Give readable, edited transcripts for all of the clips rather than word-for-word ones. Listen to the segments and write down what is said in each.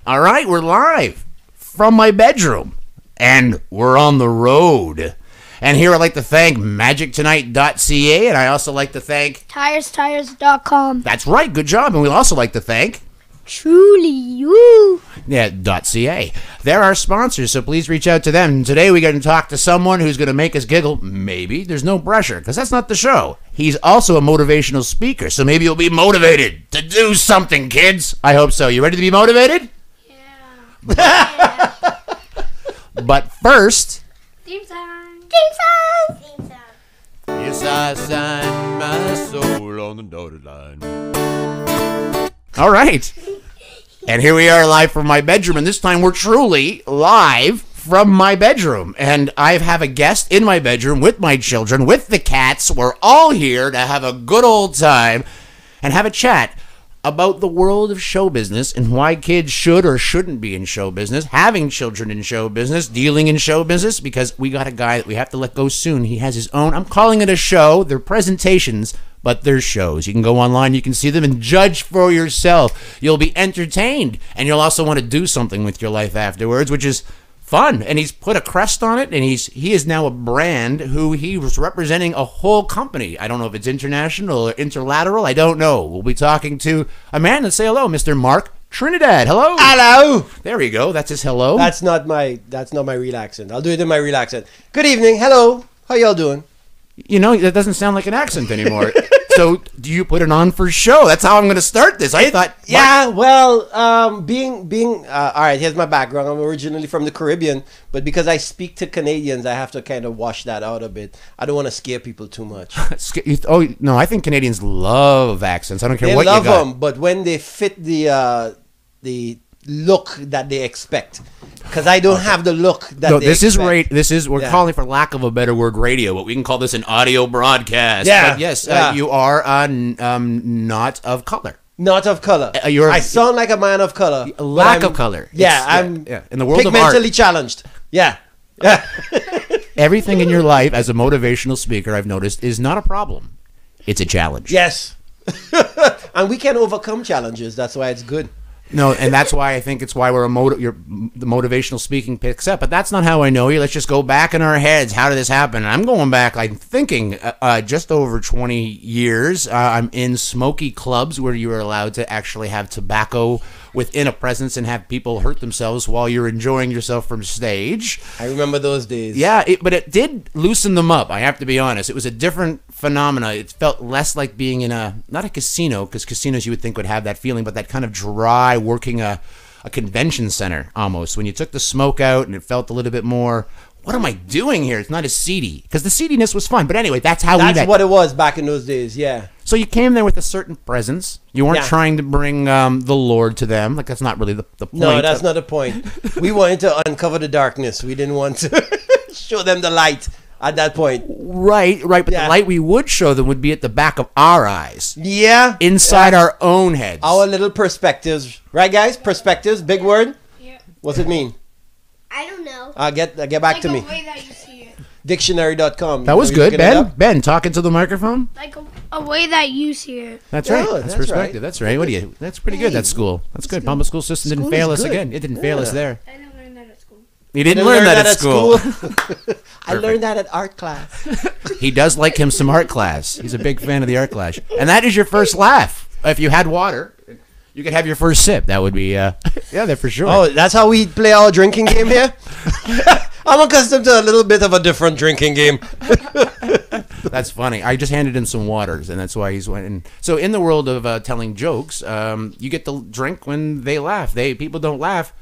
All right, we're live from my bedroom, and we're on the road. And here I'd like to thank magictonight.ca, and I also like to thank TiresTires.com. That's right, good job. And we'd also like to thank Truly you. Yeah, .ca. They're our sponsors, so please reach out to them. And today we're going to talk to someone who's going to make us giggle. Maybe. There's no pressure, because that's not the show. He's also a motivational speaker, so maybe you'll be motivated to do something, kids. I hope so. You ready to be motivated? Yeah. But first... Theme song. Yes, I signed my soul on the dotted line. All right. And here we are live from my bedroom, and this time we're truly live from my bedroom. And I have a guest in my bedroom with my children, with the cats. We're all here to have a good old time and have a chat about the world of show business and why kids should or shouldn't be in show business, having children in show business, dealing in show business, because we got a guy that we have to let go soon. He has his own, I'm calling it a show. They're presentations, but they're shows. You can go online, you can see them and judge for yourself. You'll be entertained, and you'll also want to do something with your life afterwards, which is fun. And he's put a crest on it, and he is now a brand who he was representing a whole company. I don't know if it's international or interlateral. I don't know. We'll be talking to a man. Let's say hello, Mr. Marc Trinidad. Hello. Hello. There we go. That's his hello. That's not my real accent. I'll do it in my real accent. Good evening. Hello. How y'all doing? You know, that doesn't sound like an accent anymore. So, do you put it on for show? That's how I'm going to start this. I thought... Yeah, well, all right, here's my background. I'm originally from the Caribbean, but because I speak to Canadians, I have to kind of wash that out a bit. I don't want to scare people too much. Oh, no, I think Canadians love accents. I don't care what you got. They love them, but when they fit the look that they expect, because I don't have the look that no, they this expect. We're calling, for lack of a better word, radio, but we can call this an audio broadcast. Yeah. But yes, you are not of color. Not of color. I sound like a man of color. Lack of color. Yeah, I'm in the world of art. Pigmentally challenged. Yeah. Everything in your life as a motivational speaker, I've noticed, is not a problem. It's a challenge. Yes. And we can overcome challenges. That's why it's good. No, and that's why I think it's why the motivational speaking picks up. But that's not how I know you. Let's just go back in our heads. How did this happen? And I'm going back, I'm thinking, just over 20 years. I'm in smoky clubs where you are allowed to actually have tobacco within a presence and have people hurt themselves while you're enjoying yourself from stage. I remember those days. Yeah, but it did loosen them up, I have to be honest. It was a different phenomena. It felt less like being in not a casino, because casinos you would think would have that feeling, but that kind of dry working a convention center almost. When you took the smoke out and it felt a little bit more, what am I doing here? It's not as seedy, because the seediness was fun. But anyway, that's we met. That's what it was back in those days, yeah. So you came there with a certain presence. You weren't trying to bring the Lord to them. Like, that's not really the point. No, that's not the point. We wanted to uncover the darkness. We didn't want to show them the light at that point. Right. But the light we would show them would be at the back of our eyes. Yeah. Inside our own heads. Our little perspectives. Right, guys? Perspectives, big word? Yeah. What's it mean? I don't know. Get back to me. Like a way that you see it. Dictionary.com. That was good, Ben. Ben, talking to the microphone. Like a way that you see it. That's right. Oh, That's that's perspective. right. That's right. What do you? That's pretty good. That school. That's good. Public school system didn't School fail is us good. again. It didn't fail us there. I didn't learn that at school. You didn't learn that at school. I learned that at art class. He does like him some art class. He's a big fan of the art class. And that is your first laugh. If you had water, you could have your first sip. That would be, yeah, that for sure. Oh, that's how we play our drinking game here? I'm accustomed to a little bit of a different drinking game. That's funny. I just handed him some waters, and that's why he's went. So in the world of telling jokes, you get to drink when they laugh. People don't laugh.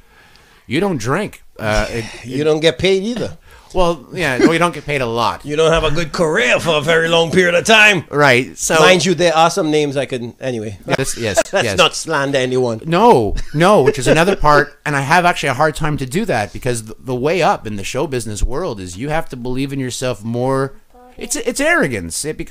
You don't drink. You don't get paid either. Well, yeah, well, you don't get paid a lot. You don't have a good career for a very long period of time. Right. So, mind you, there are some names I can. Anyway, yes, let's not slander anyone. No, which is another part, and I have actually a hard time to do that, because the way up in the show business world is you have to believe in yourself more. It's arrogance. It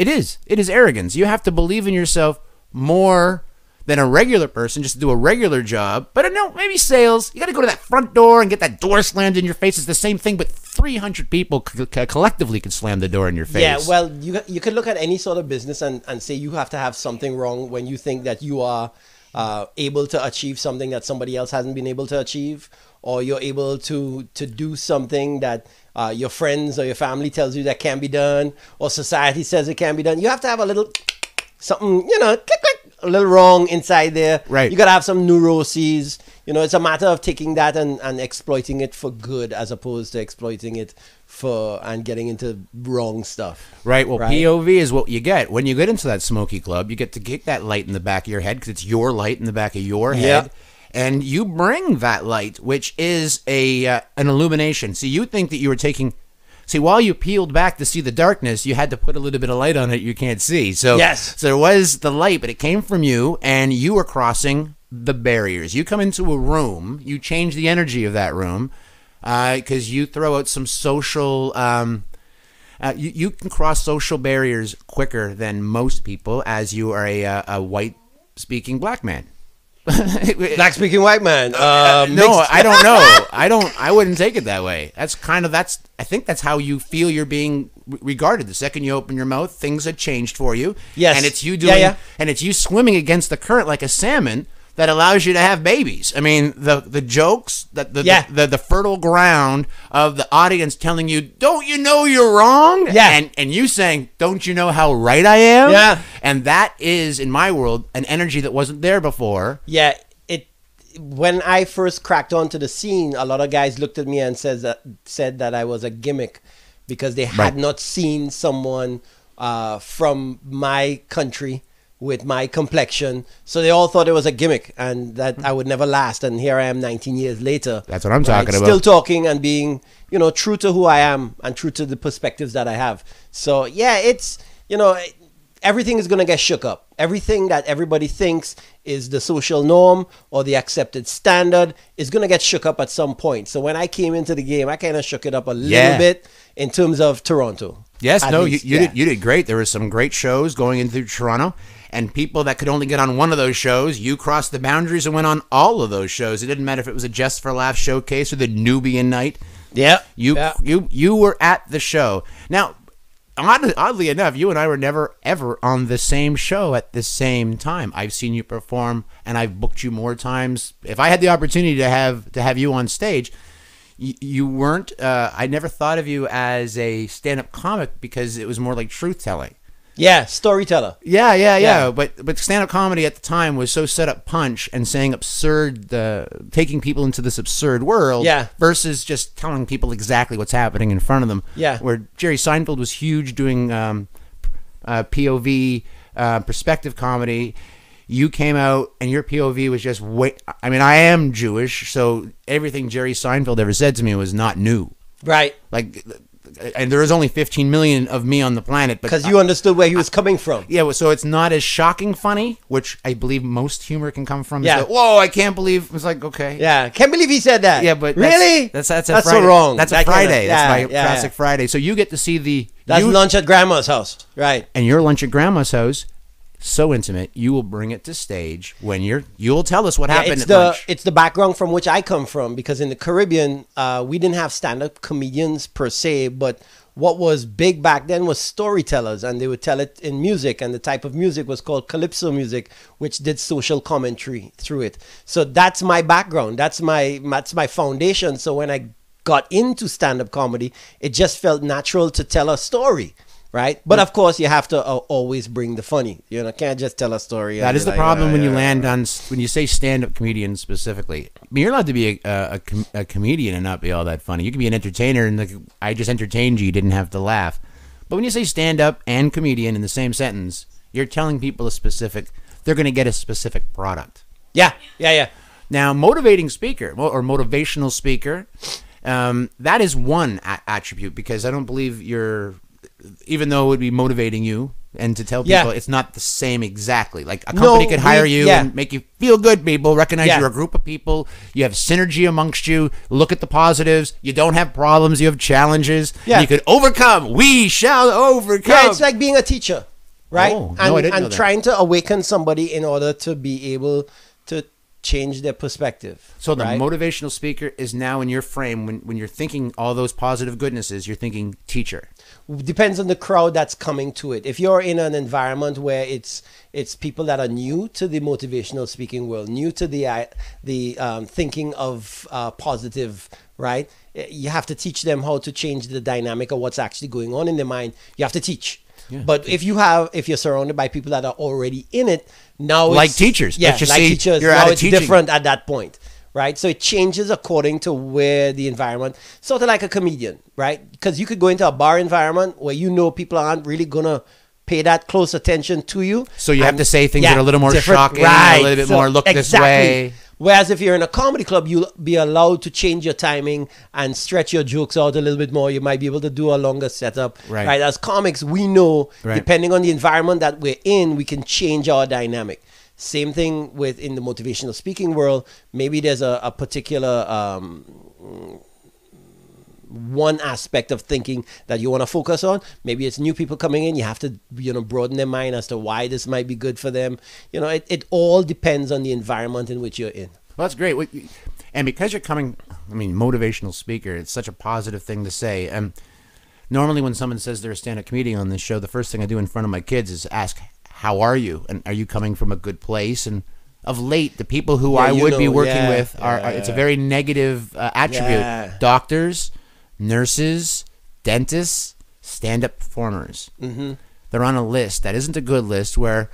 is arrogance. You have to believe in yourself more than a regular person just to do a regular job. But no, maybe sales. You got to go to that front door and get that door slammed in your face. It's the same thing, but 300 people collectively could slam the door in your face. Yeah, well, you could look at any sort of business and say you have to have something wrong when you think that you are able to achieve something that somebody else hasn't been able to achieve, or you're able to do something that your friends or your family tells you that can't be done, or society says it can't be done. You have to have a little something, you know, click, click, a little wrong inside there. Right. You got to have some neuroses. You know, it's a matter of taking that and exploiting it for good, as opposed to exploiting it for and getting into wrong stuff. Right. Well, Right. POV is what you get when you get into that smoky club. You get to kick that light in the back of your head because it's your light in the back of your head. And you bring that light, which is an illumination. See, you think that you were taking... See, while you peeled back to see the darkness, you had to put a little bit of light on it you can't see. So, Yes. So there was the light, but it came from you, and you were crossing the barriers. You come into a room, you change the energy of that room, because you throw out some social... you can cross social barriers quicker than most people, as you are a white-speaking black man. Black speaking white man. No, I don't know. I wouldn't take it that way. I think that's how you feel you're being regarded. The second you open your mouth, things have changed for you. Yes. And it's you doing, and it's you swimming against the current like a salmon that allows you to have babies. I mean, the jokes, the fertile ground of the audience telling you, don't you know you're wrong? Yeah. And you saying, don't you know how right I am? Yeah. And that is, in my world, an energy that wasn't there before. Yeah, when I first cracked onto the scene, a lot of guys looked at me and said that I was a gimmick because they had not seen someone from my country with my complexion, so they all thought it was a gimmick and that I would never last. And here I am 19 years later. That's what I'm talking about. Still talking and being, you know, true to who I am and true to the perspectives that I have. So yeah, it's, you know, everything is going to get shook up. Everything that everybody thinks is the social norm or the accepted standard is going to get shook up at some point. So when I came into the game, I kind of shook it up a little bit in terms of Toronto. Yes, At no, least, you did great. There were some great shows going into Toronto, and people that could only get on one of those shows, you crossed the boundaries and went on all of those shows. It didn't matter if it was a Just for Laughs showcase or the Nubian night. Yeah. You were at the show. Now, oddly enough, you and I were never ever on the same show at the same time. I've seen you perform, and I've booked you more times. If I had the opportunity to have you on stage, you weren't. I never thought of you as a stand-up comic because it was more like truth telling. Yeah, storyteller. Yeah. But stand-up comedy at the time was so set up punch and saying absurd, taking people into this absurd world, versus just telling people exactly what's happening in front of them. Yeah. Where Jerry Seinfeld was huge doing POV perspective comedy. You came out and your POV was just I mean, I am Jewish, so everything Jerry Seinfeld ever said to me was not new. Right. Like, and there is only 15 million of me on the planet, but because you understood where he was coming from. Yeah, so it's not as shocking funny, which I believe most humor can come from. Yeah. Like, whoa, I can't believe. It's like, okay. Yeah, can't believe he said that. Yeah, but really, that's so Friday. wrong. That's a Friday. That's my yeah, classic Friday. So you get to see that's lunch at grandma's house, right? And your lunch at grandma's house, so intimate, you will bring it to stage when you'll tell us what happened at lunch. It's the background from which I come from, because in the Caribbean, we didn't have stand-up comedians per se, but what was big back then was storytellers, and they would tell it in music, and the type of music was called calypso music, which did social commentary through it. So that's my background. That's my foundation. So when I got into stand-up comedy, it just felt natural to tell a story. Right, but of course you have to always bring the funny. You know, can't just tell a story. That is the problem when you land on when you say stand-up comedian specifically. I mean, you're allowed to be a comedian and not be all that funny. You can be an entertainer, and I just entertained you. You didn't have to laugh. But when you say stand-up and comedian in the same sentence, you're telling people they're going to get a specific product. Yeah. Now, motivating speaker or motivational speaker, that is one attribute, because I don't believe even though it would be motivating you and to tell people it's not the same exactly. Like a company could hire you and make you feel good, people, recognize you're a group of people, you have synergy amongst you, look at the positives, you don't have problems, you have challenges, and you could overcome. We shall overcome. Yeah, it's like being a teacher, right? Oh, no, I didn't know that. Trying to awaken somebody in order to be able to change their perspective. So the right? motivational speaker is now in your frame when you're thinking all those positive goodnesses, you're thinking teacher. Depends on the crowd that's coming to it. If you're in an environment where it's people that are new to the motivational speaking world, new to the thinking of positive, right? You have to teach them how to change the dynamic of what's actually going on in their mind. You have to teach. Yeah. But if you're surrounded by people that are already in it, now Like it's, teachers. yeah, But you like see, teachers. you're Now out of it's teaching. different at that point, right? So it changes according to where the environment. Sort of like a comedian, right? Because you could go into a bar environment where you know people aren't really gonna pay that close attention to you. So you have And- to say things yeah, that are a little more different- shocking, right. a little bit So, more look this way. Whereas if you're in a comedy club, you'll be allowed to change your timing and stretch your jokes out a little bit more. You might be able to do a longer setup. Right. As comics, we know, Right. depending on the environment that we're in, we can change our dynamic. Same thing with in the motivational speaking world. Maybe there's a particular one aspect of thinking that you want to focus on. Maybe it's new people coming in. You have to, broaden their mind as to why this might be good for them. It all depends on the environment in which you're in. Well, that's great. And because you're coming, motivational speaker, it's such a positive thing to say. Normally when someone says they're a stand-up comedian on this show, the first thing I do in front of my kids is ask, how are you? And are you coming from a good place? And of late, the people who I would be working with are it's a very negative attribute. Yeah. Doctors, nurses, dentists, stand-up performers. Mm-hmm. They're on a list that isn't a good list, where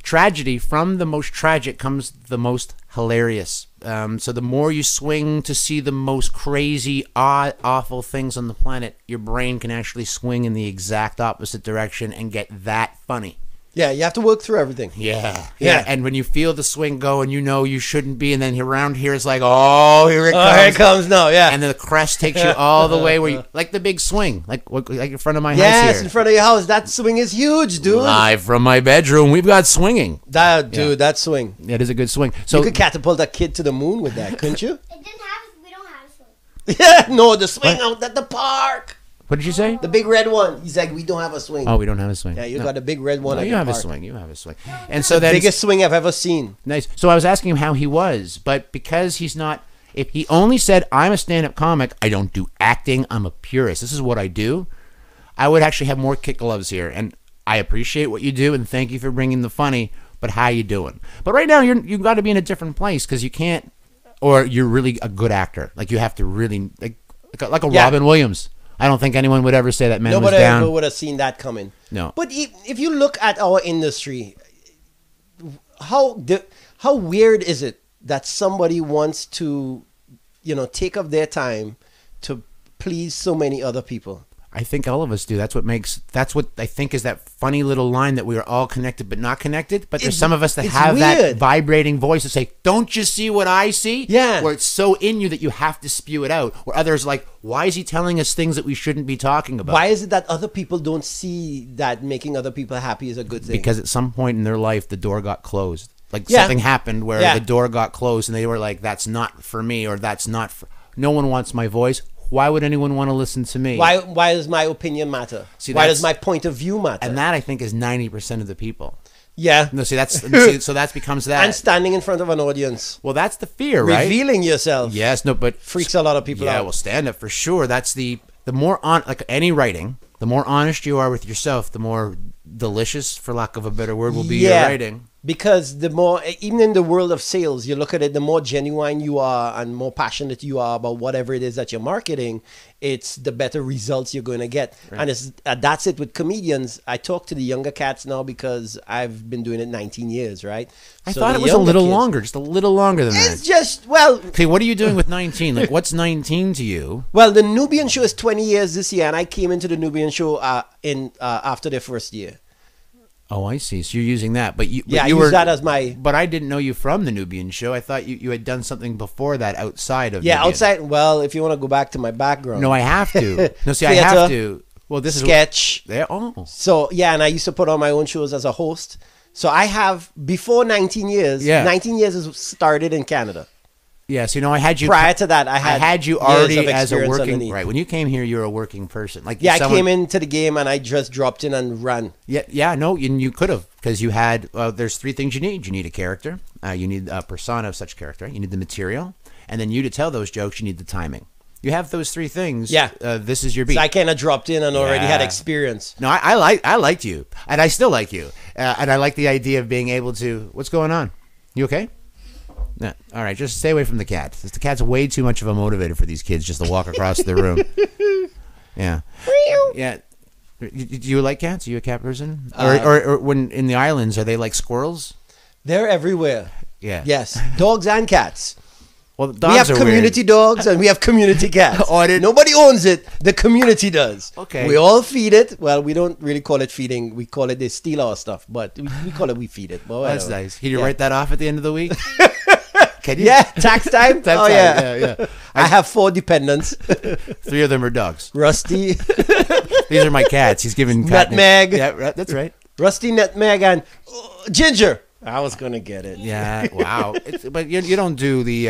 tragedy, from the most tragic comes the most hilarious. So the more you swing to see the most crazy, odd, awful things on the planet, your brain can actually swing in the exact opposite direction and get that funny. Yeah, you have to work through everything. Yeah. Yeah. And when you feel the swing go and you know you shouldn't be, and then around here it's like, oh, here it comes. Oh, here it comes now, yeah. And then the crest takes you all the way where you, like the big swing, like in front of my house Yes, here. in front of your house. That swing is huge, dude. Live from my bedroom, we've got swinging. That swing. It is a good swing. So You could catapult a kid to the moon with that, couldn't you? We don't have a swing. Yeah, no, the swing out at the park. what did you say? The big red one. He's like, we don't have a swing. Oh, we don't have a swing. Yeah, you No. got a big red one No, at you the have a park. swing. You have a swing. And so then Biggest swing I've ever seen. nice. So I was asking him how he was, but because he's not, if he only said, I'm a stand-up comic, I don't do acting, I'm a purist, this is what I do, I would actually have more kick gloves here. And I appreciate what you do, and thank you for bringing the funny, but how you doing? But right now, you've got to be in a different place, because you can't, or you're really a good actor. Like, you have to really, like a Yeah. Robin Williams. I don't think anyone would ever say that man Nobody was down. ever would have seen that coming. No. But if you look at our industry, how weird is it that somebody wants to, take up their time to please so many other people? I think all of us do. That's what I think is that funny little line that we are all connected but not connected. But there's some of us that it's have that weird. vibrating voice to say, don't you see what I see? Yeah. Where it's so in you that you have to spew it out. Where others are like, why is he telling us things that we shouldn't be talking about? Why is it that other people don't see that making other people happy is a good thing? Because at some point in their life, the door got closed. Like Yeah. something happened where Yeah. the door got closed and they were like, that's not for me, or that's not for... No one wants my voice. Why would anyone want to listen to me? Why does my opinion matter? See, Why that's- does my point of view matter? And that, I think, is 90% of the people. yeah. No, so that becomes that. And standing in front of an audience. Well, that's the fear, right? Revealing yourself. Yes, no, but Freaks a lot of people yeah, out. well, stand up for sure. That's the more on, like any writing, the more honest you are with yourself, the more delicious, for lack of a better word, will be your writing. Because the more, even in the world of sales, you look at it, the more genuine you are and more passionate you are about whatever it is that you're marketing, it's the better results you're going to get. Right. And that's it with comedians. I talk to the younger cats now because I've been doing it 19 years, right? I So thought the it was a younger little kids- longer, just a little longer than It's that. just, well, Okay, what are you doing with 19? Like, what's 19 to you? well, the Nubian show is 20 years this year, and I came into the Nubian show after their first year. Oh, I see. So you're using that, but you Yeah, I you use that as my... But I didn't know you from the Nubian show. I thought you had done something before that outside of Yeah, Nubian. outside, well, if you want to go back to my background. No, I have to. No, see, I Theater, have to. Well, this sketch. is there. Oh, So, yeah, and I used to put on my own shows as a host. So I have, before 19 years, Yeah. 19 years is started in Canada. Yes, you know, I had you Prior to that, I had you years already of as a experience working underneath. right. When you came here, you were a working person. Like Yeah, someone, I came into the game and I just dropped in and ran. Yeah, no, you could have because you had. There's three things you need. You need a character. You need a persona of such character. You need the material, and then you to tell those jokes. You need the timing. You have those three things. Yeah. This is your beat. So I kind of dropped in and already had Yeah. experience. No, I liked you, and I still like you, and I like the idea of being able to. What's going on? You okay? No. All right, just stay away from the cat. The cat's way too much of a motivator for these kids just to walk across the room. Yeah, yeah. Do you like cats? Are you a cat person? Or when in the islands, are they like squirrels? They're everywhere. Yeah. Yes, dogs and cats. Well, dogs We have are community weird. dogs and we have community cats. Oh, I didn't- Nobody owns it. The community does. Okay. We all feed it. Well, we don't really call it feeding. We call it they steal our stuff, but we call it we feed it. But That's whatever. nice. Can you Yeah. write that off at the end of the week? Can you? Yeah, tax time. Tax Oh time, yeah. yeah. I have 4 dependents. 3 of them are dogs. Rusty, These are my cats. He's giving cat Nutmeg. names. Yeah, that's right. Rusty, Nutmeg, and Ginger. I was gonna get it. Yeah, wow. But you don't do the.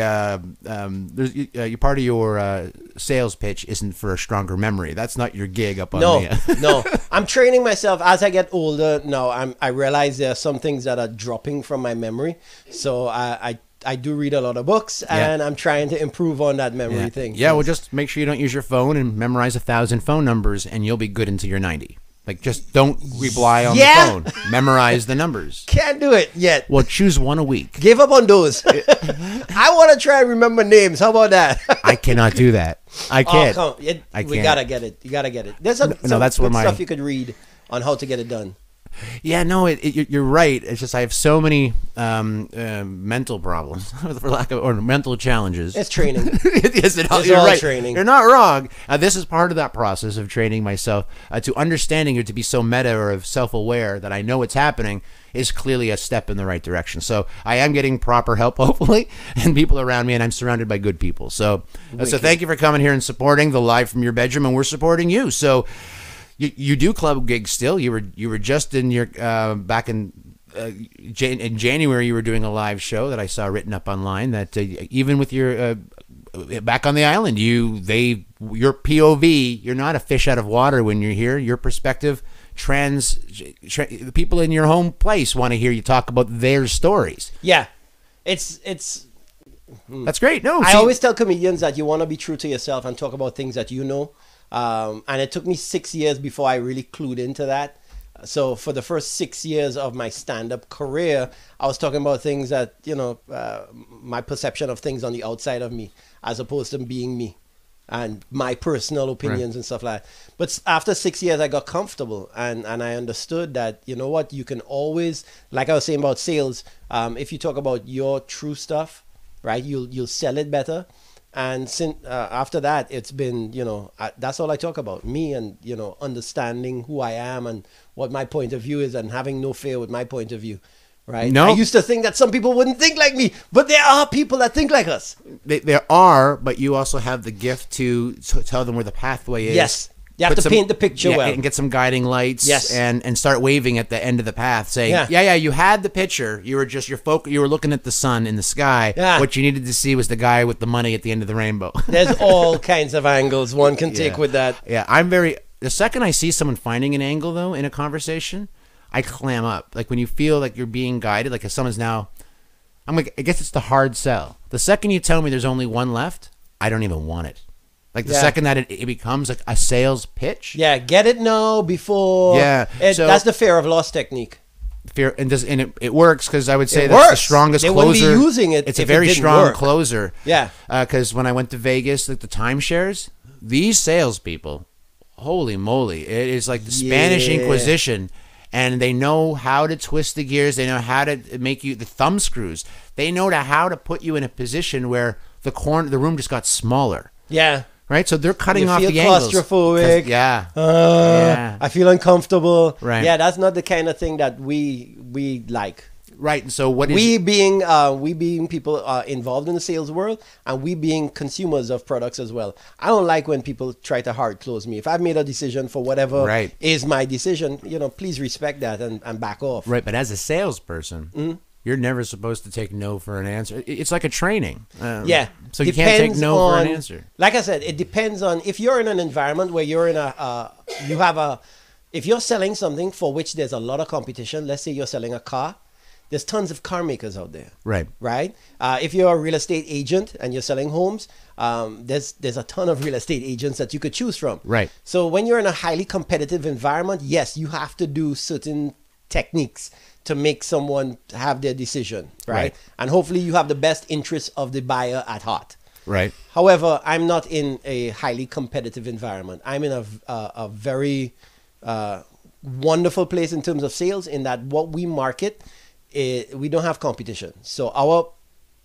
You part of your sales pitch isn't for a stronger memory. That's not your gig up on No, the. no. I'm training myself as I get older. Now I realize there are some things that are dropping from my memory. So I do read a lot of books, and I'm trying to improve on that memory thing. Yeah, well, just make sure you don't use your phone and memorize 1,000 phone numbers, and you'll be good until you're 90. Like, just don't rely on the phone. Memorize the numbers. Can't do it yet. Well, choose one a week. Give up on those. I want to try and remember names. How about that? I cannot do that. I can't. Oh, come. I We can't. gotta get it. You gotta get it. There's some that's where good my- stuff you could read on how to get it done. Yeah, no, you're right. It's just I have so many mental problems, for lack of, or mental challenges. It's training. Yes, It's you're all right. training. You're not wrong. This is part of that process of training myself to understanding or to be so meta or self-aware that I know what's happening is clearly a step in the right direction. So I am getting proper help, hopefully, and people around me, and I'm surrounded by good people. So thank you for coming here and supporting the Live from Your Bedroom, and we're supporting you. So. You do club gigs still. You were just in your back in January. You were doing a live show that I saw written up online. That even with your back on the island, your POV. You're not a fish out of water when you're here. Your perspective, the people in your home place want to hear you talk about their stories. Yeah, it's. That's great. No, I see- always tell comedians that you want to be true to yourself and talk about things that you know. And it took me 6 years before I really clued into that. So for the first 6 years of my stand-up career, I was talking about things that, my perception of things on the outside of me, as opposed to being me and my personal opinions and stuff like that. But after 6 years, I got comfortable and I understood that, you know what, you can always, like I was saying about sales, if you talk about your true stuff, right, you'll sell it better. And since after that, it's been, that's all I talk about, me and, understanding who I am and what my point of view is and having no fear with my point of view, right? No. I used to think that some people wouldn't think like me, but there are people that think like us. there are, but you also have the gift to tell them where the pathway is. Yes. You have Put to paint the picture well. And get some guiding lights. Yes. And start waving at the end of the path, saying, Yeah. yeah, you had the picture. You were just you were looking at the sun in the sky. Yeah. What you needed to see was the guy with the money at the end of the rainbow. There's all kinds of angles one can take with that. Yeah, the second I see someone finding an angle though in a conversation, I clam up. Like when you feel like you're being guided, like if someone's now, I'm like, I guess it's the hard sell. The second you tell me there's only one left, I don't even want it. Like the second that it becomes like a sales pitch. Yeah, get it now before. Yeah, so- that's the fear of loss technique. Fear and it works because I would say It that's the works. strongest They closer. wouldn't be using it It's a if it very didn't strong work. closer. Yeah. Because when I went to Vegas, like the timeshares, these salespeople, holy moly, it is like the Spanish Yeah. Inquisition, and they know how to twist the gears. They know how to make you the thumb screws. They know how to put you in a position where the room just got smaller. Yeah. Right, so they're cutting You off feel the angles. claustrophobic. Yeah. I feel uncomfortable. Right. Yeah, that's not the kind of thing that we like. Right. And so what is We being people involved in the sales world, and we being consumers of products as well. I don't like when people try to hard close me. If I've made a decision for whatever Right. is my decision, please respect that and back off. right? But as a salesperson, You're never supposed to take no for an answer. It's like a training. Yeah. So you can't take Depends no for an on- answer. Like I said, it depends on if you're in an environment where you're in if you're selling something for which there's a lot of competition. Let's say you're selling a car. There's tons of car makers out there. Right. Right? If you're a real estate agent and you're selling homes, there's a ton of real estate agents that you could choose from. Right. So when you're in a highly competitive environment, yes, you have to do certain techniques to make someone have their decision, right? Right. And hopefully you have the best interest of the buyer at heart. Right. However, I'm not in a highly competitive environment. I'm in a very wonderful place in terms of sales in that what we market, we don't have competition. So our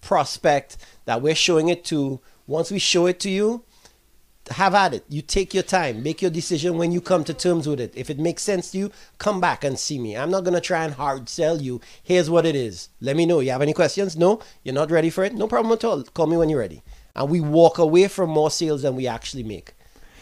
prospect that we're showing it to, once we show it to you, have at it. You take your time, make your decision when you come to terms with it. If it makes sense to you, come back and see me. I'm not going to try and hard sell you. Here's what it is. Let me know. You have any questions? No? You're not ready for it? No problem at all. Call me when you're ready. And we walk away from more sales than we actually make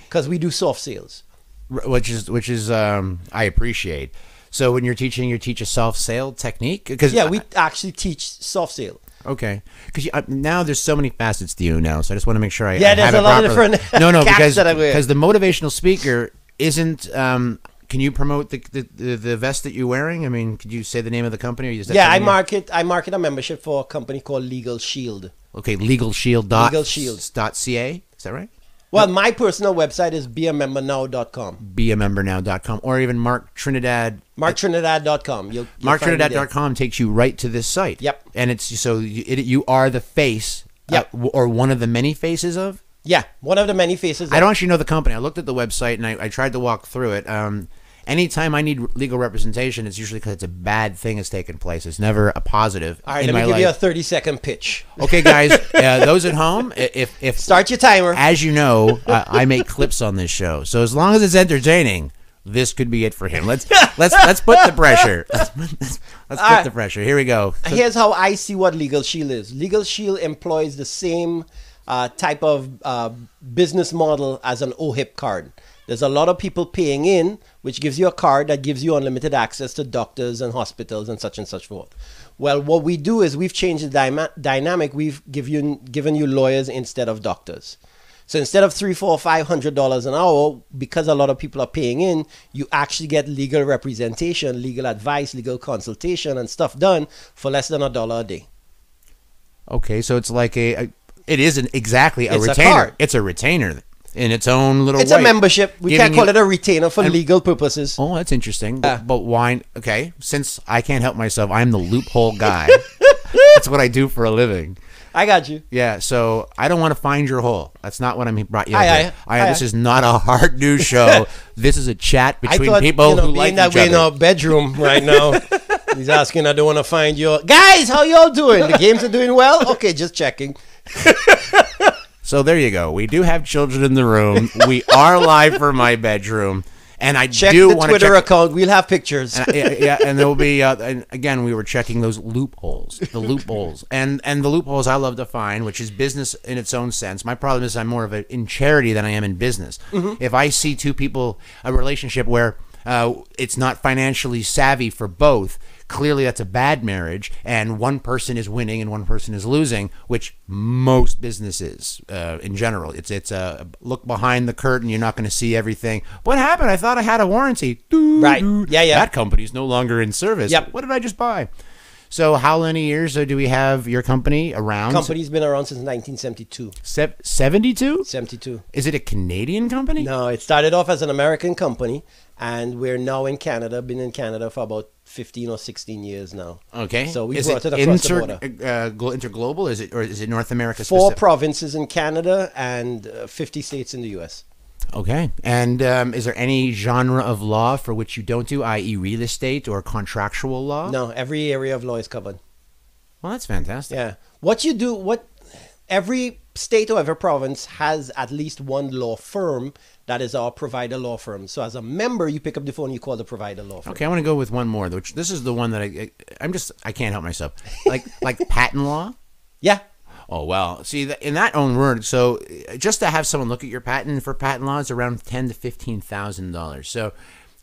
because we do soft sales. Which is I appreciate. So when you're teaching, you teach a self-sale technique? Yeah, we actually teach soft sale. Okay, because now there's so many facets to you now, so I just want to make sure I Yeah, I there's have a it lot of properly. different No, caps that I wear. because the motivational speaker isn't. Can you promote the vest that you're wearing? I mean, could you say the name of the company? Or you just Yeah, I market a membership for a company called Legal Shield. Okay, LegalShield. LegalShield.ca. Is that right? Well, my personal website is beamembernow.com. Beamembernow.com or even Marc Trinidad. MarcTrinidad.com. You'll MarcTrinidad.com takes you right to this site. Yep. And it's so you are the face. Yep. Or one of the many faces of. Yeah, one of the many faces. I don't actually know the company. I looked at the website and I tried to walk through it. Anytime I need legal representation, it's usually because it's a bad thing has taken place. It's never a positive. All right, in let me my give you a life. 30-second pitch. Okay, guys, those at home, if Start your timer. as you know, I make clips on this show, so as long as it's entertaining, this could be it for him. Let's put the pressure. Let's put the pressure. Here we go. Here's how I see what Legal Shield is. Legal Shield employs the same type of business model as an OHIP card. There's a lot of people paying in, which gives you a card that gives you unlimited access to doctors and hospitals and such forth. Well, what we do is we've changed the dynamic. We've given you lawyers instead of doctors. So instead of $300, $400, $500 an hour, because a lot of people are paying in, you actually get legal representation, legal advice, legal consultation, and stuff done for less than $1 a day. Okay, so it's like it isn't exactly a It's a retainer. card. It's a retainer in its own little It's way. a membership. We Giving can't call you- it a retainer for legal purposes. Oh, that's interesting. Yeah. But why? Okay, since I can't help myself, I'm the loophole guy. That's what I do for a living. I got you. Yeah, so I don't want to find your hole. That's not what I'm brought you. Aye, here. aye, This aye. is not a hard news show. This is a chat I between thought, people who being like that each we're in other. our bedroom right now, he's asking, I don't want to find you. Guys, how y'all doing? The games are doing well? Okay, just checking. So there you go. We do have children in the room. We are live from my bedroom, and I Check do the want to Twitter check. account. We'll have pictures. Yeah, and there will be. And again, we were checking those loopholes, and the loopholes I love to find, which is business in its own sense. My problem is I'm more of in charity than I am in business. Mm-hmm. If I see two people, a relationship where it's not financially savvy for both, clearly that's a bad marriage, and one person is winning and one person is losing, which most businesses in general. It's a look behind the curtain. You're not going to see everything. What happened? I thought I had a warranty. Right. Yeah. That company's no longer in service. Yep. What did I just buy? So how many years do we have your company around? Company's been around since 1972. 72? 72. Is it a Canadian company? No, it started off as an American company, and we're now in Canada. Been in Canada for about 15 or 16 years now. Okay. So we is brought it across the border. Interglobal? Is it North America 4 specific? provinces in Canada and 50 states in the U.S. Okay. And is there any genre of law for which you don't do, i.e. real estate or contractual law? No, every area of law is covered. Well, that's fantastic. Yeah. Every state or every province has at least one law firm that is our provider law firm. So as a member, you pick up the phone, you call the provider law firm. Okay, I want to go with one more, which this is the one that I can't help myself. Like patent law? Yeah. Oh, well, see, in that own word, so just to have someone look at your patent for patent law is around $10,000 to $15,000. So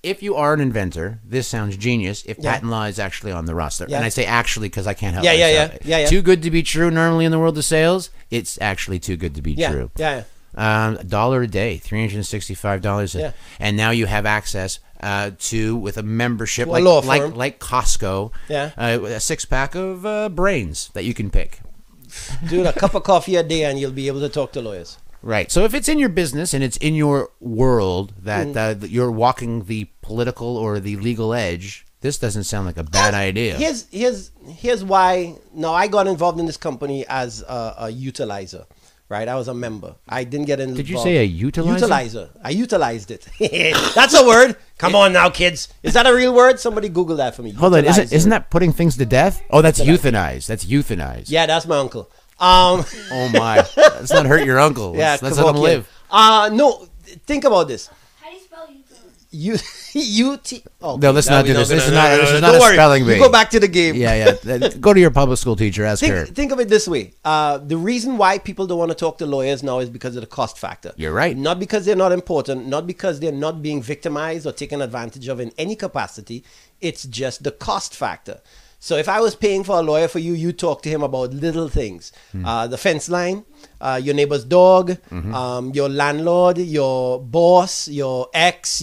if you are an inventor, this sounds genius. If patent law is actually on the roster, and I say actually because I can't help myself. Yeah. Too good to be true. Normally in the world of sales, it's actually too good to be true. Yeah. $1 a day, $365, and now you have access to with a membership To a law firm. like Costco. Yeah. A 6-pack of brains that you can pick. Dude, a cup of coffee a day, and you'll be able to talk to lawyers. Right. So if it's in your business and it's in your world that that you're walking the political or the legal edge, this doesn't sound like a bad idea. Here's why. No, I got involved in this company as a utilizer. Right, I was a member. I didn't get involved. Did you say a utilizer? Utilizer. I utilized it. That's a word. Come on now, kids. Is that a real word? Somebody Google that for me. Hold on. Utilizer. Isn't that putting things to death? Oh, that's euthanize. That's euthanize. Yeah, that's my uncle. Oh my. Let's not hurt your uncle. Yeah, Let's let him live. No, think about this. How do you spell utilize? No, let's not do this. This is not Don't a worry. spelling bee. You go back to the game. Yeah. Go to your public school teacher. Ask her. Think of it this way. The reason why people don't want to talk to lawyers now is because of the cost factor. You're right. Not because they're not important, not because they're not being victimized or taken advantage of in any capacity. It's just the cost factor. So if I was paying for a lawyer for you, you talk to him about little things. The fence line, your neighbor's dog, your landlord, your boss, your ex,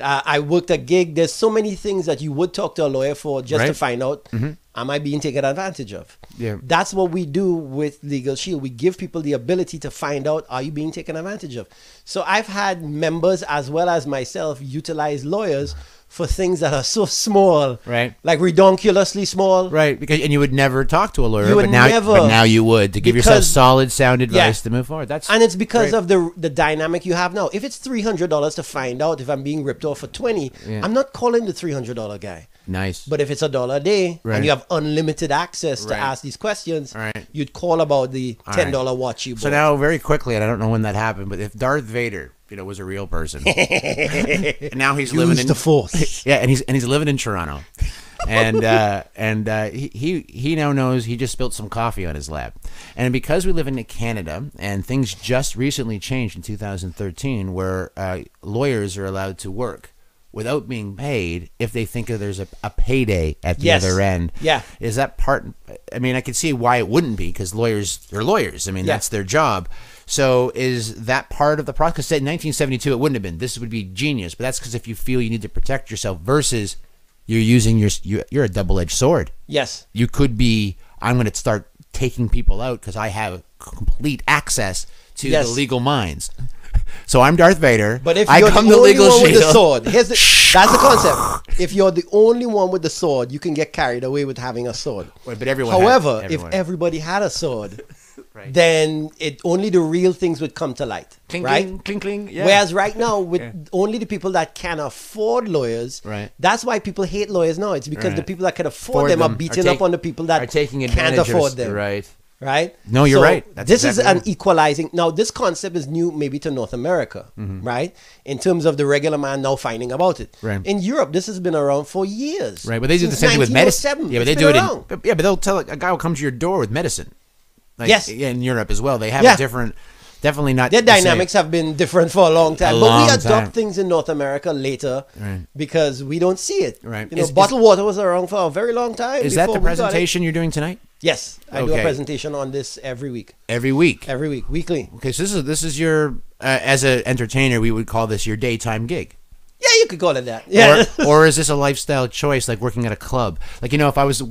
I worked a gig. There's so many things that you would talk to a lawyer for just to find out, am I being taken advantage of? Yeah. That's what we do with Legal Shield. We give people the ability to find out, are you being taken advantage of? So I've had members as well as myself utilize lawyers for things that are so small, Right. like redonkulously small. Right, and you would never talk to a lawyer, You would but now never. you would to give yourself Because- solid, sound advice Yeah. to move forward. That's And it's because great. of the dynamic you have now. If it's $300 to find out if I'm being ripped off for 20, I'm not calling the $300 guy. nice. But if it's $1 a day Right. and you have unlimited access to Right. ask these questions, Right. you'd call about the $10 watch you bought. So now, very quickly, and I don't know when that happened, but if Darth Vader, was a real person, and now he's living use in the force. yeah, and he's living in Toronto, and he now knows he just spilled some coffee on his lap, and because we live in Canada and things just recently changed in 2013, where lawyers are allowed to work without being paid if they think there's a payday at the Yes. other end. Yeah. Is that part? I mean, I can see why it wouldn't be, because lawyers are lawyers. I mean, Yeah. that's their job. So is that part of the process? Because in 1972 it wouldn't have been. This would be genius, but that's because if you feel you need to protect yourself versus you're using you're a double-edged sword. Yes. You could be, I'm going to start taking people out because I have complete access to Yes. the legal minds. So I'm Darth Vader. But if I you're the come to only legal one with the shield. sword, that's the concept. If you're the only one with the sword, you can get carried away with having a sword. Wait, but everyone. However, had, if everybody had a sword, Right. then only the real things would come to light, Cling, right? cling, cling, cling. Yeah. Whereas right now, with only the people that can afford lawyers, Right. that's why people hate lawyers now. It's because Right. the people that can afford For them are them beating are up on the people that are taking can't advantage of afford them. Right. Right? No, you're right. That's this exactly is an right. equalizing. Now, this concept is new maybe to North America, right? In terms of the regular man now finding about it. Right. In Europe, this has been around for years. Right, but they do the Since same thing with medicine. 1907. Yeah, but It's they been do it around. but they'll tell a guy will come to your door with medicine. Like, Yes. Yeah, in Europe as well. They have Yeah. a different, definitely not. Their the same. dynamics have been different for a long time. A But long we adopt time. things in North America later Right. because we don't see it. Right. You know, Is- bottled water was around for a very long time. Is that before the we got it. presentation you're doing tonight? Yes. I do a Okay. presentation on this every week. Every week. Weekly. Okay, so this is your as an entertainer, we would call this your daytime gig. Yeah, you could call it that. Yeah. Or is this a lifestyle choice, like working at a club? Like, if I was,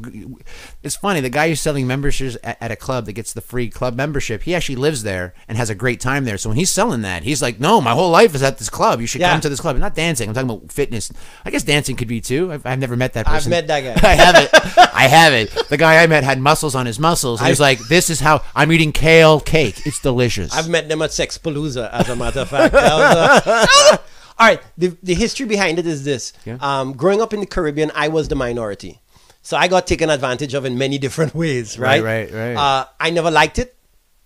it's funny, the guy who's selling memberships at a club that gets the free club membership, he actually lives there and has a great time there. So when he's selling that, he's like, no, my whole life is at this club. You should Yeah. come to this club. Not dancing. I'm talking about fitness. I guess dancing could be too. I've never met that person. I've met that guy. I haven't. I haven't. The guy I met had muscles on his muscles. And he was like, this is how I'm eating kale cake. It's delicious. I've met them at Sexpalooza, as a matter of fact. All right, the history behind it is this. Yeah. Growing up in the Caribbean, I was the minority. So I got taken advantage of in many different ways, right? Right. I never liked it,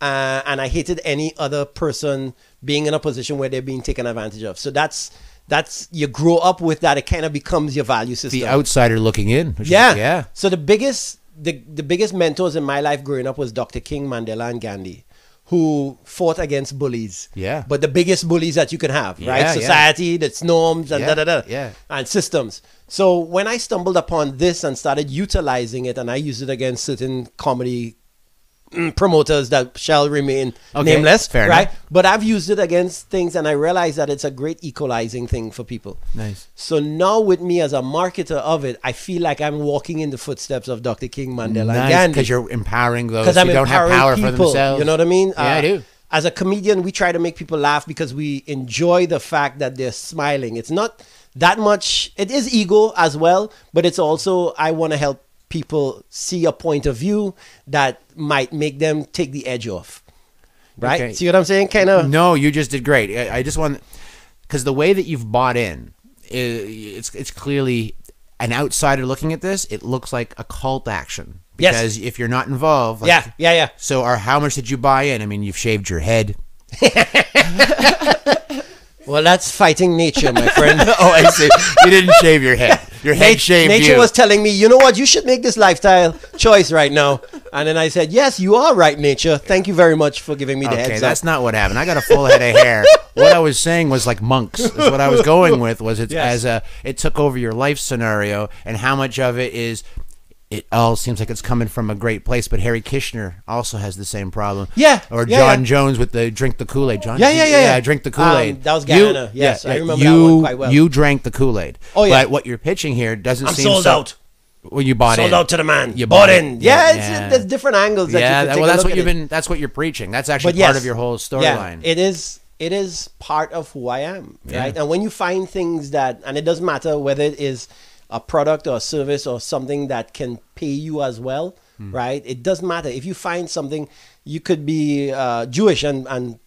and I hated any other person being in a position where they're being taken advantage of. So that's you grow up with that. It kind of becomes your value system. The outsider looking in. which is- Yeah. yeah. So the biggest mentors in my life growing up was Dr. King, Mandela, and Gandhi, who fought against bullies. Yeah. But the biggest bullies that you can have, Yeah, right? yeah. Society, that's norms and Yeah, yeah. and systems. So when I stumbled upon this and started utilizing it, and I used it against certain comedy promoters that shall remain Okay, nameless, fair right? enough. But I've used it against things, and I realized that it's a great equalizing thing for people. Nice. So now with me as a marketer of it, I feel like I'm walking in the footsteps of Dr. King, Mandela, and Nice, Gandhi. because you're empowering those Because who I'm don't have empowering power people. for themselves. You know what I mean? Yeah, I do. As a comedian, we try to make people laugh because we enjoy the fact that they're smiling. It's not that much. It is ego as well, but it's also I want to help people see a point of view that might make them take the edge off. Right? Okay. See what I'm saying? Kind of. No, you just did great. I just want, because the way that you've bought in, it's clearly an outsider looking at this. It looks like a cult action. Yes. Because if you're not involved, like, Yeah. So, how much did you buy in? I mean, you've shaved your head. Well, that's fighting nature, my friend. Oh, I see. You didn't shave your head. Your head shaved Nature you. was telling me, you know what, you should make this lifestyle choice right now. And then I said, yes, you are right, nature. Thank you very much for giving me the Okay, heads that's up. not what happened. I got a full head of hair. What I was saying was like monks. Is what I was going with was it Yes. it took over your life scenario, and how much of it is. It all seems like it's coming from a great place, but Harry Kishner also has the same problem. Yeah, Or yeah, John yeah. Jones with the drink the Kool-Aid. John, Yeah. drink the Kool-Aid. That was Guyana. Yes, I remember that one quite well. You drank the Kool-Aid. Oh, yeah. But what you're pitching here doesn't I'm seem sold so, out. Well, you bought in. Sold out to the man. You bought bought in. it. Yeah, Yeah. there's different angles that you can take well, a that's look what at you've it. been. That's what you're preaching. That's actually But yes, part of your whole storyline. It is part of who I am, right? Yeah. And when you find things that, and it doesn't matter whether it is a product or a service or something that can pay you as well, right? It doesn't matter. If you find something, you could be Jewish and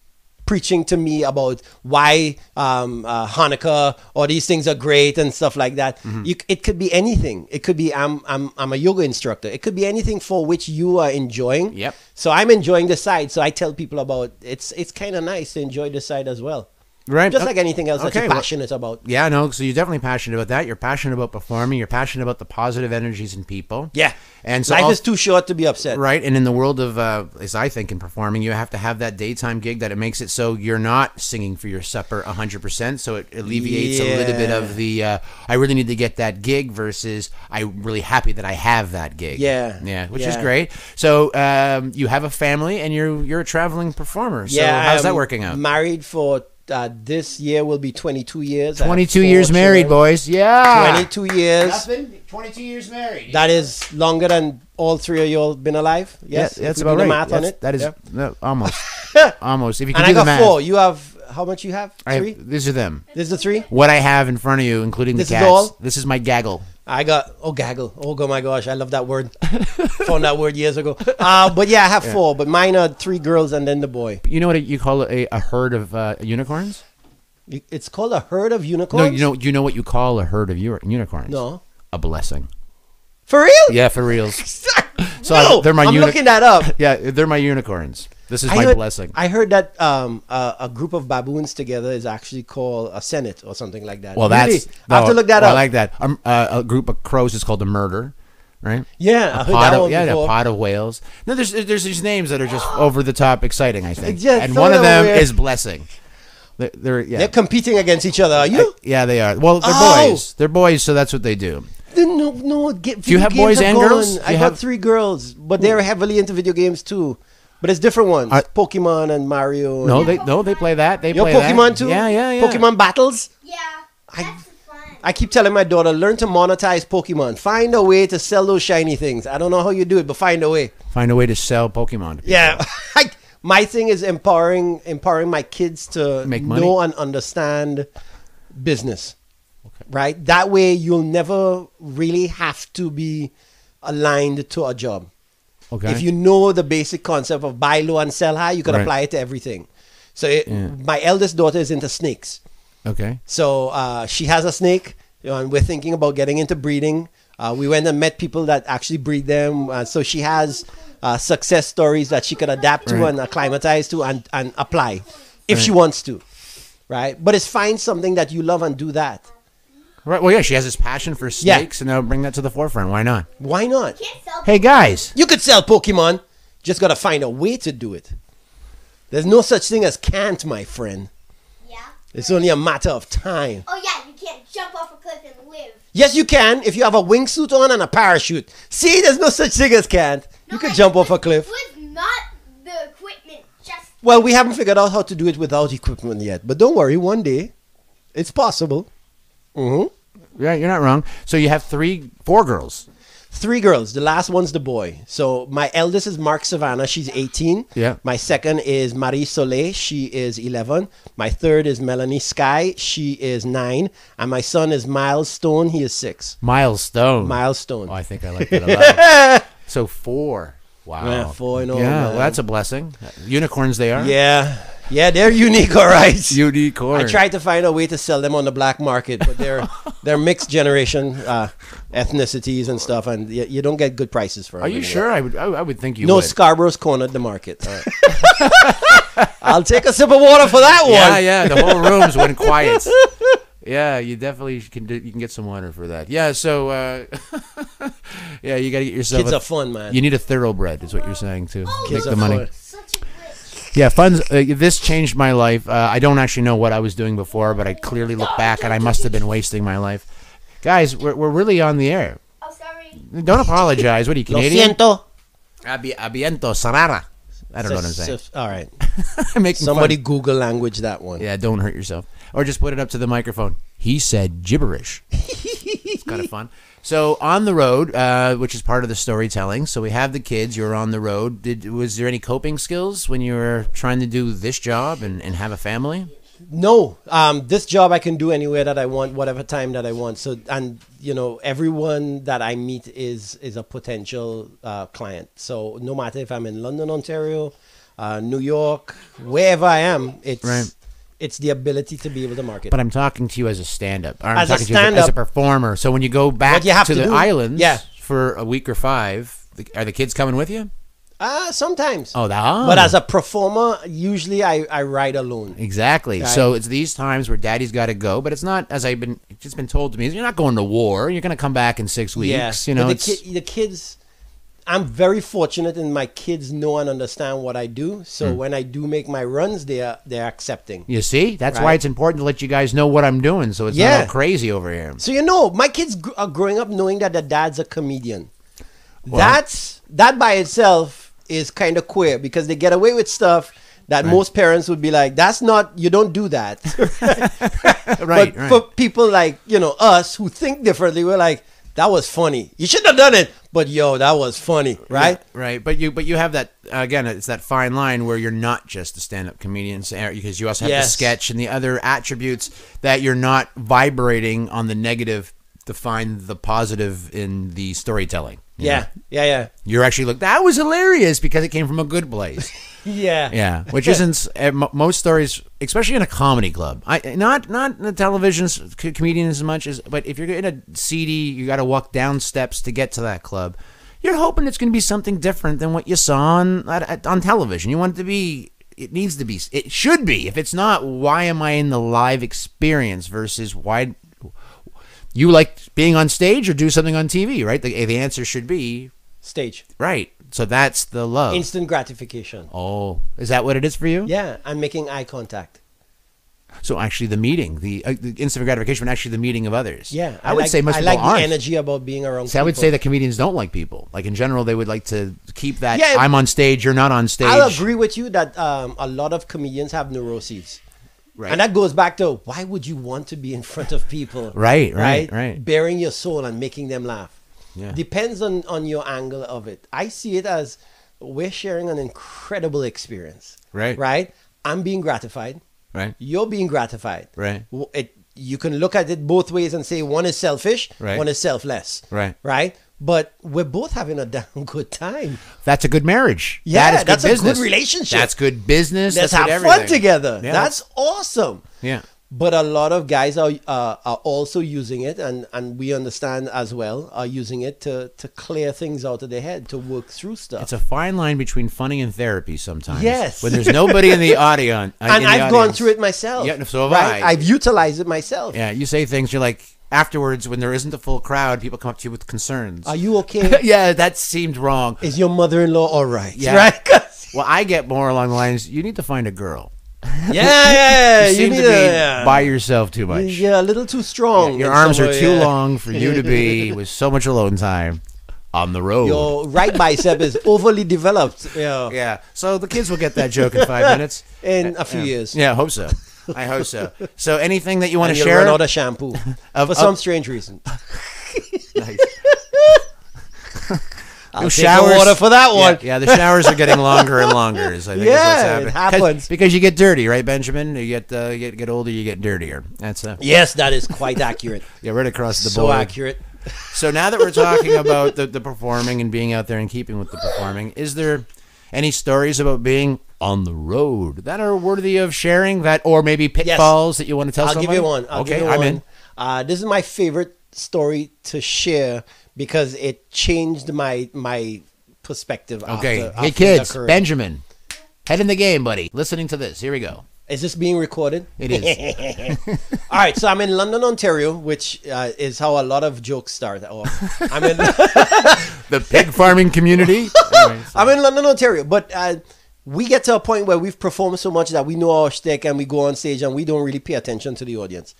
preaching to me about why Hanukkah or these things are great and stuff like that. It could be anything. It could be I'm a yoga instructor. It could be anything for which you are enjoying. Yep. So I'm enjoying the side. So I tell people about it's kind of nice to enjoy the side as well. Right. Just like anything else that Okay, you're well- passionate about. Yeah, no, so you're definitely passionate about that. You're passionate about performing. You're passionate about the positive energies in people. Yeah. And so Life al- is too short to be upset. Right, and in the world of, as I think, in performing, you have to have that daytime gig that it makes it so you're not singing for your supper 100%, so it alleviates a little bit of the, I really need to get that gig versus I'm really happy that I have that gig. Yeah. Yeah, which is Yeah. great. So you have a family and you're a traveling performer. So how's that working out? Married for this year will be 22 years. I have 22 4 years married, children. boys. Yeah. 22 years. Nothing. 22 years married. That is longer than all three of you all been alive. Yes, Yeah, that's if we about do the right. math on That's- it. That is Yeah. no, almost. Almost. If you can And do I the got math. 4. You have how much? You have I have- 3. these are them. This is the 3. What I have in front of you, including This the is cats. all? This is my gaggle. I got gaggle. Oh my gosh, I love that word. Found that word years ago. But yeah, I have 4. But mine are 3 girls and then the boy. You know what you call a herd of unicorns? It's called a herd of No, unicorns. you know what you call a herd of unicorns? No. A blessing. For real? Yeah, for reals. So No, they're my I'm looking that up. Yeah, they're my unicorns. This is I my heard, blessing. I heard that a group of baboons together is actually called a senate or something like that. Well, Really? that's I have to look that I up. like that. A group of crows is called a murder, right? Yeah, I A heard pot that of, one yeah, before. a pot of whales. No, there's these names that are just over the top exciting. I think, Yeah, and some one of of them them are weird. is blessing. They're They're competing against each other. Are you? yeah, they are. Well, they're Oh! boys. They're boys, so that's what they do. No. Do you have boys and girls? I You got have- 3 girls, but they're heavily into video games too. But it's different ones. Pokemon and Mario. No, and they play that. They Your play Pokemon that. too? Yeah. Pokemon battles? Yeah, that's fun. I keep telling my daughter, learn to monetize Pokemon. Find a way to sell those shiny things. I don't know how you do it, but find a way. Find a way to sell Pokemon. To people. Yeah. My thing is empowering my kids to Make money? know and understand business. Right? That way you'll never really have to be aligned to a job. Okay. If you know the basic concept of buy low and sell high, you can Right. apply it to everything. So my eldest daughter is into snakes. Okay. So she has a snake, and we're thinking about getting into breeding. We went and met people that actually breed them. So she has success stories that she can adapt to Right. and acclimatize to and apply if Right. she wants to. Right? But it's find something that you love and do that. Right. Well, yeah, she has this passion for snakes, and now bring that to the forefront. Why not? Why not? Can't sell Hey, guys. You could sell Pokemon. Just got to find a way to do it. There's no such thing as can't, my friend. Yeah. It's only a matter of time. Oh yeah, you can't jump off a cliff and live. Yes, you can if you have a wingsuit on and a parachute. See, there's no such thing as can't. You can jump off a cliff. With not the equipment, just Well, we haven't figured out how to do it without equipment yet. But don't worry, one day it's possible. Yeah, you're not wrong. So you have 4 girls. 3 girls. The last one's the boy. So my eldest is Mark Savannah. She's 18. Yeah. My second is Marie Soleil. She is 11. My third is Melanie Sky. She is 9. And my son is Miles Stone. He is 6. Milestone. Miles Stone. Oh, I think I like that a lot. So 4. Wow. Yeah, 4 in all, Yeah, man. well, that's a blessing. Unicorns they are. Yeah. Yeah, they're unique, all right. Unicorn. I tried to find a way to sell them on the black market, but they're mixed generation ethnicities and stuff, and you don't get good prices for them. Are you sure? I would think you No, would. Scarborough's cornered the market. All right. I'll take a sip of water for that one. Yeah, the whole room's went quiet. Yeah, you definitely you can get some water for that. Yeah, so yeah, you got to get yourself. Kids are fun, man. You need a thoroughbred, is what you're saying too. Make Kids the are money. fun. such a glitch. Yeah, funds. This changed my life. I don't actually know what I was doing before, but I clearly look back and I must have been wasting my life. Guys, we're really on the air. Oh, sorry. Don't apologize. What are you, Lo Canadian? siento. Abiento, sarara. I don't know what I'm saying. All right. I'm making Somebody fun. Google language that one. Yeah, don't hurt yourself. Or just put it up to the microphone. He said gibberish. It's kind of fun. So on the road, which is part of the storytelling. So we have the kids. You're on the road. Was there any coping skills when you were trying to do this job and have a family? No, this job I can do anywhere that I want, whatever time that I want. So, and you know, everyone that I meet is a potential client. So, no matter if I'm in London, Ontario, New York, wherever I am, it's Right. it's the ability to be able to market. But I'm talking to you as a stand-up. I'm As a talking to you stand-up. as a performer. So when you go back What you have to to the do. islands Yeah. for a week or 5, are the kids coming with you? Sometimes. Oh, But as a performer, usually I ride alone. Exactly. Right. So it's these times where daddy's got to go, but it's not, as it's just been told to me, you're not going to war. You're going to come back in 6 weeks. You know, But the kids, I'm very fortunate, and my kids know and understand what I do. So when I do make my runs, they're accepting. you see, that's why Right. it's important to let you guys know what I'm doing, so it's Yeah. not all crazy over here. So you know, my kids are growing up knowing that their dad's a comedian. Well- That by itself is kind of queer, because they get away with stuff that most parents would be like, "That's not, you don't do that." Right. But for people like us who think differently, we're like, "That was funny. You shouldn't have done it, but yo, that was funny, right?" Yeah, right. But you have that again. It's that fine line where you're not just a stand-up comedian, because you also have the Yes. sketch and the other attributes that you're not vibrating on the negative to find the positive in the storytelling. you know? Yeah. You're actually that was hilarious because it came from a good place. Yeah. Yeah, which isn't most stories, especially in a comedy club. Not the television comedian as much as, but if you're in a CD, you got to walk down steps to get to that club. You're hoping it's going to be something different than what you saw on television. You want it to be. It needs to be. It should be. If it's not, why am I in the live experience versus why? You like being on stage or do something on TV, right? The answer should be Stage. right. So that's the love. Instant gratification. Oh, is that what it is for you? Yeah, and making eye contact. So actually, the meeting, the instant gratification, but actually the meeting of others. Yeah, I would say most I people like aren't. the energy about being around. See, I would people. say that comedians don't like people. Like in general, they would like to keep that. Yeah, I'm on stage, you're not on stage. I'll agree with you that a lot of comedians have neuroses. Right. And that goes back to, why would you want to be in front of people? Right. Bearing your soul and making them laugh. Yeah. Depends on your angle of it. I see it as we're sharing an incredible experience. Right. Right? I'm being gratified. Right. You're being gratified. Right. You can look at it both ways and say one is selfish, Right. one is selfless. Right. Right? But we're both having a damn good time. That's a good marriage. Yeah, that is good that's a good business. relationship. That's good business. Let's That's good have fun everything. together. Yeah, That's awesome. Yeah. But a lot of guys are also using it, and we understand as well, are using it to clear things out of their head, to work through stuff. It's a fine line between funny and therapy sometimes. Yes. When there's nobody in the audience. and I've gone through it myself. Yeah, so have right? I. I've utilized it myself. Yeah, you say things, you're like, afterwards, when there isn't a full crowd, people come up to you with concerns. Are you okay? Yeah, that seemed wrong. Is your mother-in-law all right? Yeah. Right? Well, I get more along the lines, you need to find a girl. Yeah. You seem to be by yourself too much. Yeah, a little too strong. Your in arms some are way, too yeah. long for you to be with so much alone time on the road. Your right bicep is overly developed. Yeah. Yeah, so the kids will get that joke in 5 minutes. In a few years. Yeah, I hope so. I hope so. So anything that you want And to you'll share? run out of shampoo for some strange reason. Nice. I'll Your take the water for that one. Yeah, the showers are getting longer and longer. Is I think is what's Yeah, happening. it happens. Because you get dirty, right, Benjamin? You get older, you get dirtier. That's Yes, that is quite accurate. yeah, right across the So board. accurate. So now that we're talking about the performing and being out there and keeping with the performing, is there any stories about being on the road that are worthy of sharing? That or maybe pitfalls that you want to tell I'll somebody? give you one. Okay, I'm in. This is my favorite story to share because it changed my perspective. Okay, after hey it kids, occurred. Benjamin, head in the game, buddy. Listening to this, here we go. Is this being recorded? It is. All right, so I'm in London, Ontario, which is how a lot of jokes start off. I'm in The pig farming community. Anyway, so- I'm in London, Ontario, but we get to a point where we've performed so much that we know our shtick and we go on stage and we don't really pay attention to the audience.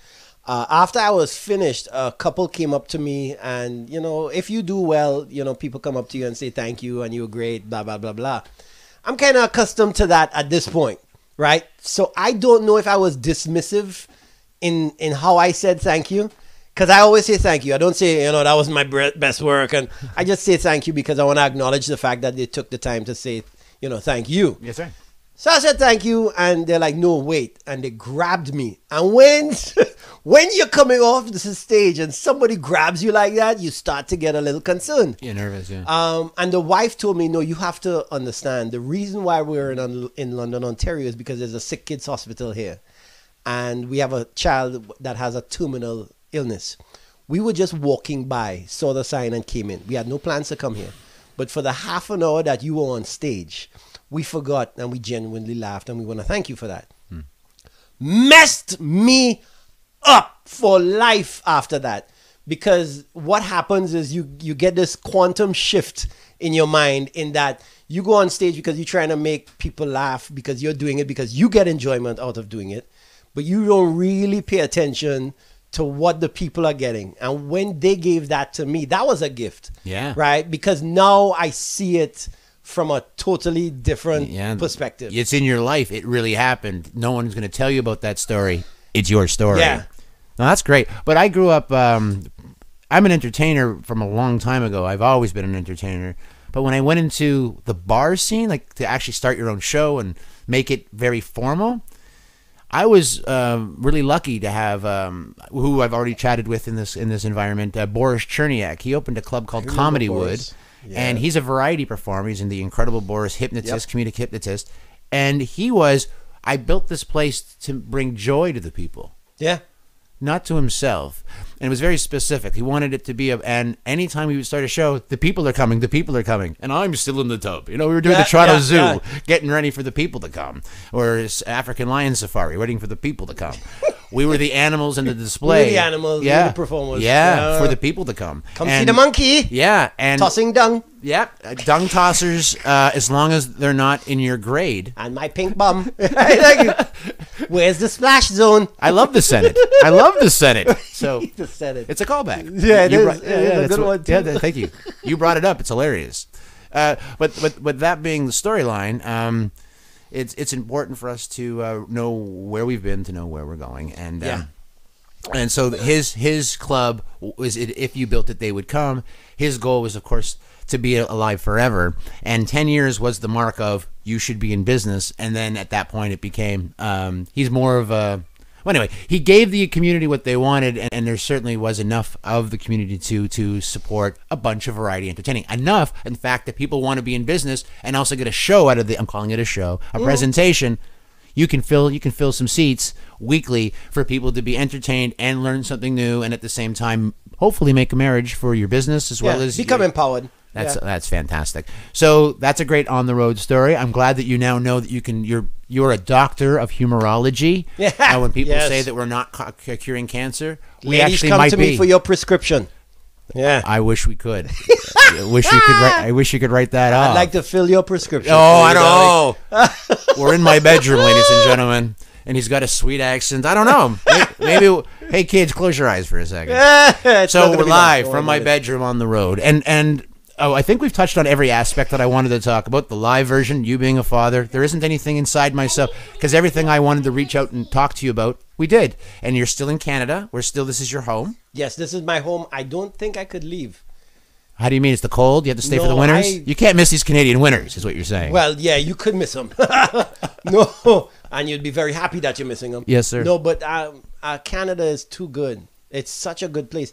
After I was finished, a couple came up to me and, if you do well, people come up to you and say thank you and you're great, blah, blah, blah, blah. I'm kind of accustomed to that at this point, right? So I don't know if I was dismissive in how I said thank you. Because I always say thank you. I don't say, that was my best work. And I just say thank you because I want to acknowledge the fact that they took the time to say, thank you. yes, sir. So I said thank you, and they're like, no, wait. And they grabbed me. And when you're coming off the stage and somebody grabs you like that, you start to get a little concerned. You're nervous, yeah. And the wife told me, no, you have to understand. The reason why we're in London, Ontario is because there's a sick kids hospital here. And we have a child that has a terminal illness. We were just walking by, saw the sign and came in. We had no plans to come here. But for the half an hour that you were on stage, we forgot and we genuinely laughed and we want to thank you for that. Messed me up for life after that. Because what happens is you get this quantum shift in your mind in that you go on stage because you're trying to make people laugh because you're doing it because you get enjoyment out of doing it. But you don't really pay attention to what the people are getting. And when they gave that to me, that was a gift. Yeah. Right? Because now I see it from a totally different perspective. It's in your life. It really happened. No one's going to tell you about that story. It's your story. Yeah. No, that's great. But I grew up, I'm an entertainer from a long time ago. I've always been an entertainer. But when I went into the bar scene, like to actually start your own show and make it very formal, I was really lucky to have who I've already chatted with in this environment, Boris Cherniak. He opened a club called Comedy Wood, and he's a variety performer. He's in the Incredible Boris, hypnotist, comedic hypnotist, and I built this place to bring joy to the people. Yeah. Not to himself. And it was very specific. He wanted it to be and anytime he would start a show, the people are coming. And I'm still in the tub. We were doing the Toronto Zoo, getting ready for the people to come. Or African Lion Safari, waiting for the people to come. We were the animals in the display. We were the animals, we were the performers. Yeah, for the people to come. See the monkey. Yeah. And tossing dung. Yeah, dung tossers, as long as they're not in your grade. And my pink bum. Where's the splash zone? I love the Senate. So The Senate. it's a callback. Yeah, it is. It is a good one, too. Yeah, thank you. You brought it up. It's hilarious. But with that being the storyline, it's important for us to know where we've been, to know where we're going, and so his club was, if you built it, they would come. His goal was, of course, to be alive forever, and 10 years was the mark of you should be in business. And then at that point, it became he's more of a. Well, anyway, he gave the community what they wanted, and there certainly was enough of the community to support a bunch of variety entertaining. Enough, in fact, that people want to be in business and also get a show out of I'm calling it a show, a presentation. You can fill some seats weekly for people to be entertained and learn something new, and at the same time, hopefully make a marriage for your business as well as become empowered. That's fantastic. So that's a great on the road story. I'm glad that you now know that you're You're a doctor of humorology. Yeah. And when people Yes. say that we're not curing cancer, we Ladies, actually come might to be. me for your prescription. Yeah. I wish we could. I wish you could write that off. I'd like to fill your prescription. Oh, for I you, darling. know. We're in my bedroom, ladies and gentlemen, and he's got a sweet accent. I don't know. Maybe hey, kids, close your eyes for a second. It's not So gonna we're be long. live Don't from worry my about it. bedroom on the road, and oh, I think we've touched on every aspect that I wanted to talk about. The live version, you being a father. There isn't anything inside myself because everything I wanted to reach out and talk to you about, we did. And you're still in Canada. This is your home. Yes, this is my home. I don't think I could leave. How do you mean? It's the cold? You have to stay for the No, winters? You can't miss these Canadian winters, is what you're saying. Well, yeah, you could miss them. No, and you'd be very happy that you're missing them. Yes, sir. No, but Canada is too good. It's such a good place.